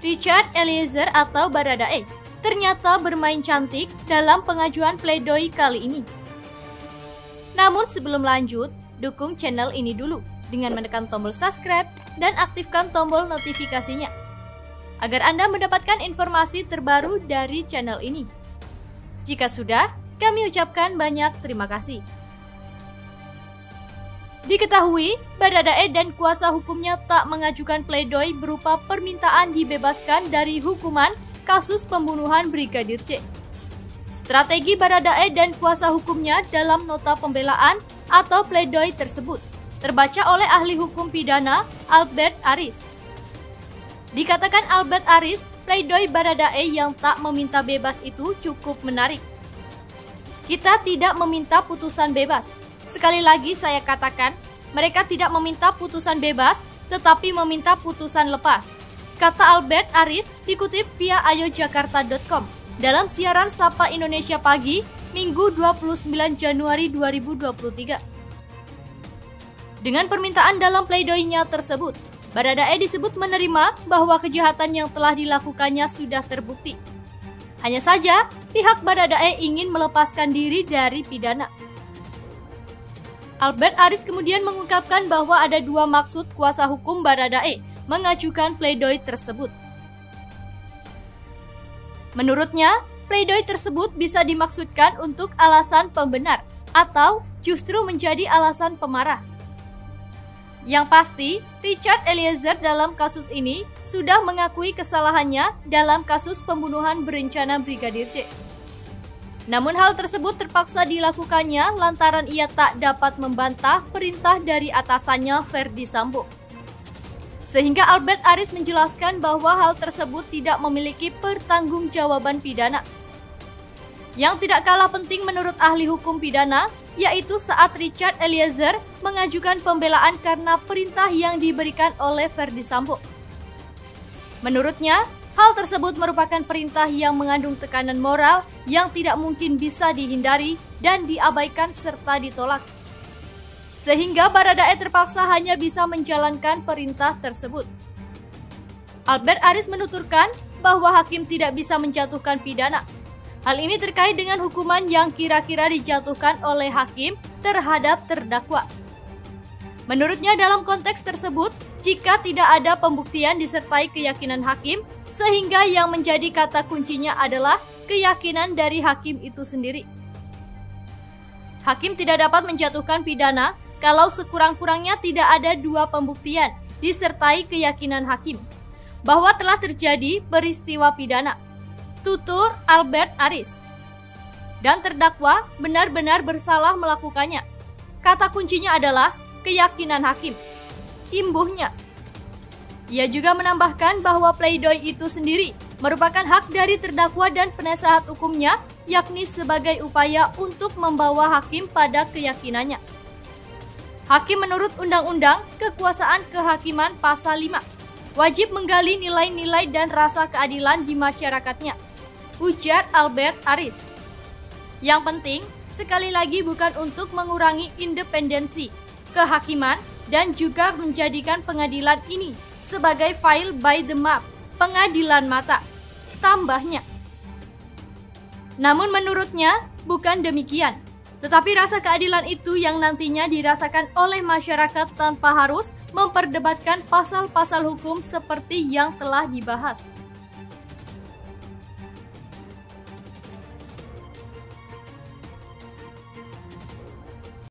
Richard Eliezer atau Baradae ternyata bermain cantik dalam pengajuan pledoi kali ini. Namun sebelum lanjut, dukung channel ini dulu dengan menekan tombol subscribe dan aktifkan tombol notifikasinya agar Anda mendapatkan informasi terbaru dari channel ini. Jika sudah, kami ucapkan banyak terima kasih. Diketahui, Baradae dan kuasa hukumnya tak mengajukan pledoi berupa permintaan dibebaskan dari hukuman kasus pembunuhan Brigadir C. Strategi Baradae dan kuasa hukumnya dalam nota pembelaan atau pledoi tersebut terbaca oleh ahli hukum pidana Albert Aris. Dikatakan Albert Aris, pledoi Baradae yang tak meminta bebas itu cukup menarik. Kita tidak meminta putusan bebas. Sekali lagi saya katakan, mereka tidak meminta putusan bebas, tetapi meminta putusan lepas, kata Albert Aris dikutip via ayojakarta.com dalam siaran Sapa Indonesia Pagi, Minggu 29 Januari 2023. Dengan permintaan dalam pledoinya tersebut, Baradae disebut menerima bahwa kejahatan yang telah dilakukannya sudah terbukti. Hanya saja, pihak Baradae ingin melepaskan diri dari pidana. Albert Aris kemudian mengungkapkan bahwa ada dua maksud kuasa hukum Baradae mengajukan pledoi tersebut. Menurutnya, pledoi tersebut bisa dimaksudkan untuk alasan pembenar atau justru menjadi alasan pemarah. Yang pasti, Richard Eliezer dalam kasus ini sudah mengakui kesalahannya dalam kasus pembunuhan berencana Brigadir C. Namun hal tersebut terpaksa dilakukannya lantaran ia tak dapat membantah perintah dari atasannya Ferdy Sambo. Sehingga Albert Aris menjelaskan bahwa hal tersebut tidak memiliki pertanggungjawaban pidana. Yang tidak kalah penting menurut ahli hukum pidana, yaitu saat Richard Eliezer mengajukan pembelaan karena perintah yang diberikan oleh Ferdy Sambo. Menurutnya, hal tersebut merupakan perintah yang mengandung tekanan moral yang tidak mungkin bisa dihindari dan diabaikan serta ditolak. Sehingga Baradae terpaksa hanya bisa menjalankan perintah tersebut. Albert Aris menuturkan bahwa hakim tidak bisa menjatuhkan pidana. Hal ini terkait dengan hukuman yang kira-kira dijatuhkan oleh hakim terhadap terdakwa. Menurutnya dalam konteks tersebut, jika tidak ada pembuktian disertai keyakinan hakim, sehingga yang menjadi kata kuncinya adalah keyakinan dari hakim itu sendiri. Hakim tidak dapat menjatuhkan pidana kalau sekurang-kurangnya tidak ada dua pembuktian disertai keyakinan hakim bahwa telah terjadi peristiwa pidana, tutur Albert Aris, dan terdakwa benar-benar bersalah melakukannya. Kata kuncinya adalah keyakinan hakim. Imbuhnya, ia juga menambahkan bahwa pledoi itu sendiri merupakan hak dari terdakwa dan penasehat hukumnya, yakni sebagai upaya untuk membawa hakim pada keyakinannya. Hakim menurut Undang-Undang Kekuasaan Kehakiman Pasal 5 wajib menggali nilai-nilai dan rasa keadilan di masyarakatnya, ujar Albert Aris. Yang penting, sekali lagi bukan untuk mengurangi independensi kehakiman dan juga menjadikan pengadilan ini sebagai file by the map, pengadilan mata, tambahnya. Namun menurutnya bukan demikian, tetapi rasa keadilan itu yang nantinya dirasakan oleh masyarakat tanpa harus memperdebatkan pasal-pasal hukum seperti yang telah dibahas.